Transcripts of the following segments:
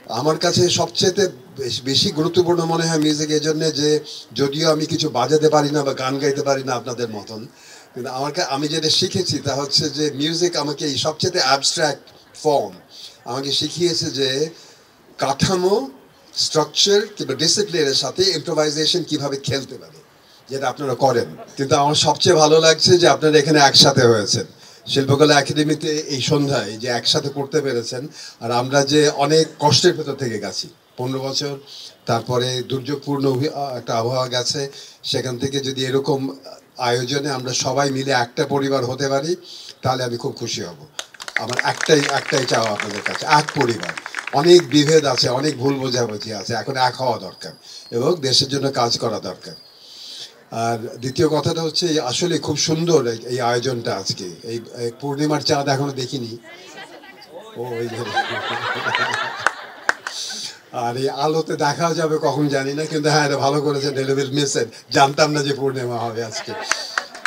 আমার কাছে সবচেয়ে বেশি গুরুত্বপূর্ণ মনে হয় মিউজিক এই জন্য যে যদিও আমি কিছু বাজাতে পারি না বা গান গাইতে পারি না আপনাদের মতন, কিন্তু আমি যেটা শিখেছি তা হচ্ছে যে মিউজিক আমাকে এই সবচেয়ে অ্যাবস্ট্রাক্ট ফর্ম আমাকে শিখিয়েছে যে কাঠামো, স্ট্রাকচার কিংবা ডিসিপ্লিনের সাথে ইম্প্রোভাইজেশন কিভাবে খেলতে পারে, যেটা আপনারা করেন। কিন্তু আমার সবচেয়ে ভালো লাগছে যে আপনারা এখানে একসাথে হয়েছেন শিল্পকলা একাডেমিতে এই সন্ধ্যায়, যে একসাথে করতে পেরেছেন। আর আমরা যে অনেক কষ্টের ভেতর থেকে গেছি 15 বছর, তারপরে দুর্যোগপূর্ণ একটা আবহাওয়া গেছে, সেখান থেকে যদি এরকম আয়োজনে আমরা সবাই মিলে একটা পরিবার হতে পারি তাহলে আমি খুব খুশি হব। আমার একটাই চাওয়া আপনাদের কাছে, এক পরিবার। অনেক বিভেদ আছে, অনেক ভুল বোঝাবুঝি আছে, এখন এক হওয়া দরকার এবং দেশের জন্য কাজ করা দরকার। আর দ্বিতীয় কথাটা হচ্ছে আসলে খুব সুন্দর এই আয়োজনটা আজকে। এই পূর্ণিমার চাঁদ এখনো দেখিনি। ও ওই যে আর এই আলোতে দেখা যাবে কখন জানি না, কিন্তু হ্যাঁ এটা ভালো করেছে, ডেলিভারি মিসেড, জানতাম না যে পূর্ণিমা হবে আজকে।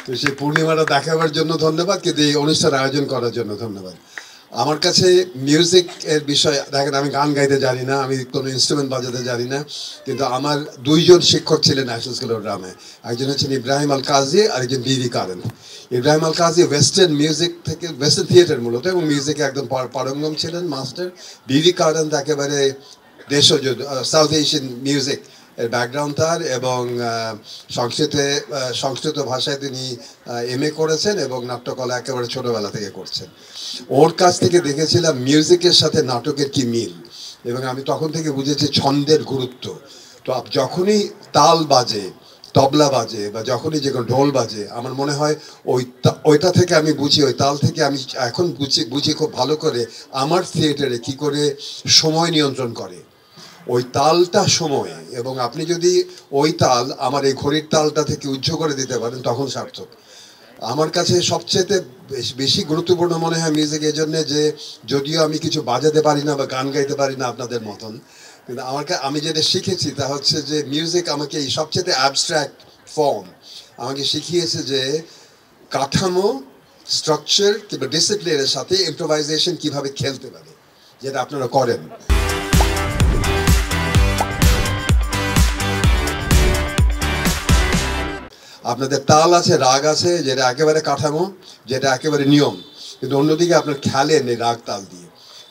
তো সেই পূর্ণিমাটা দেখাবার জন্য ধন্যবাদ, কিন্তু এই অনুষ্ঠান আয়োজন করার জন্য ধন্যবাদ। আমার কাছে মিউজিক এর বিষয়, দেখেন আমি গান গাইতে জানি না, আমি কোনো ইনস্ট্রুমেন্ট বাজাতে জানি না, কিন্তু আমার দুইজন শিক্ষক ছিলেন ন্যাশনাল স্কুল অফ ড্রামায়। একজন হচ্ছেন ইব্রাহিম আল কাজী আর একজন বিবি কারেন। ইব্রাহিম আল কাজী ওয়েস্টার্ন মিউজিক থেকে, ওয়েস্টার্ন থিয়েটার মূলত, এবং মিউজিকে একদম পারঙ্গম ছিলেন, মাস্টার। বিবি কারেন একেবারে দেশজ সাউথ এশিয়ান মিউজিক এর ব্যাকগ্রাউন্ড তার, এবং সংস্কৃত ভাষায় তিনি MA করেছেন এবং নাট্যকলা একেবারে ছোটবেলা থেকে করছেন। ওর কাছ থেকে দেখেছিলাম মিউজিকের সাথে নাটকের কি মিল, এবং আমি তখন থেকে বুঝেছি ছন্দের গুরুত্ব। তো যখনই তাল বাজে, তবলা বাজে, বা যখনই যে কোনো ঢোল বাজে, আমার মনে হয় ওইটা থেকে আমি বুঝি, ওই তাল থেকে আমি এখন বুঝি খুব ভালো করে আমার থিয়েটারে কি করে সময় নিয়ন্ত্রণ করে। ওই তালটা সময়, এবং আপনি যদি ওই তাল আমার এই ঘড়ির তালটা থেকে উজ্জ করে দিতে পারেন তখন সার্থক। আমার কাছে সবচেয়ে বেশি গুরুত্বপূর্ণ মনে হয় মিউজিক এই জন্য যে যদিও আমি কিছু বাজাতে পারি না বা গান গাইতে পারি না আপনাদের মতন, কিন্তু আমি যেটা শিখেছি তা হচ্ছে যে মিউজিক আমাকে এই সবচেয়ে অ্যাবস্ট্রাক্ট ফর্ম আমাকে শিখিয়েছে যে কাঠামো, স্ট্রাকচার কিংবা ডিসিপ্লিনের সাথে ইম্প্রোভাইজেশন কিভাবে খেলতে পারে, যেটা আপনারা করেন। আপনাদের তাল আছে, রাগ আছে, যেটা একেবারে কাঠামো, যেটা একেবারে নিয়ম, কিন্তু অন্যদিকে আপনার খেলেন এই রাগ তাল দিয়ে।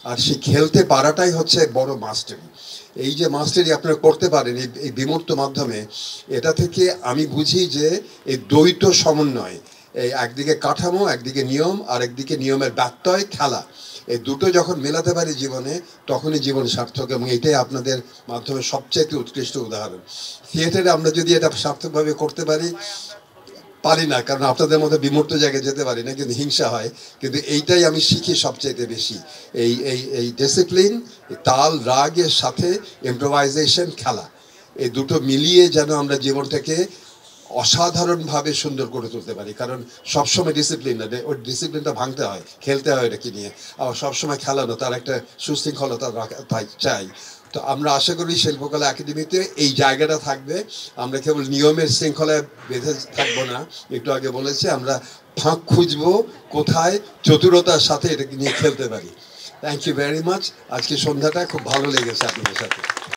আর সেই খেলতে পারাটাই হচ্ছে বড় মাস্টারি। এই যে মাস্টারি আপনারা করতে পারেন এই বিমূর্ত মাধ্যমে, এটা থেকে আমি বুঝি যে এই দ্বৈত সমন্বয়, এই একদিকে কাঠামো, একদিকে নিয়ম, আর একদিকে নিয়মের ব্যত্যয় খেলা, এই দুটো যখন মেলাতে পারি জীবনে, তখনই জীবন সার্থক। এবং এটাই আপনাদের মাধ্যমে সবচেয়ে উৎকৃষ্ট উদাহরণ। থিয়েটারে আমরা যদি এটা সার্থকভাবে করতে পারি না, কারণ আপনাদের মধ্যে বিমূর্ত জায়গায় যেতে পারি না, কিন্তু হিংসা হয়। কিন্তু এইটাই আমি শিখি সবচেয়ে বেশি, এই এই এই ডিসিপ্লিন, তাল রাগের সাথে ইম্প্রোভাইজেশন, খেলা, এই দুটো মিলিয়ে যেন আমরা জীবনটাকে অসাধারণভাবে সুন্দর করে তুলতে পারি। কারণ সবসময় ডিসিপ্লিন না, ওই ডিসিপ্লিনটা ভাঙতে হয়, খেলতে হয় এটাকে নিয়ে। আবার সবসময় খেলানো, তার একটা সুশৃঙ্খলতা চাই। তো আমরা আশা করি শিল্পকলা একাডেমিতে এই জায়গাটা থাকবে। আমরা কেবল নিয়মের শৃঙ্খলায় বেঁধে থাকবো না, একটু আগে বলেছি আমরা ফাঁক খুঁজবো কোথায় চতুরতার সাথে এটাকে নিয়ে খেলতে পারি। Thank you very much. আজকে সন্ধ্যাটা খুব ভালো লেগেছে আপনাদের সাথে।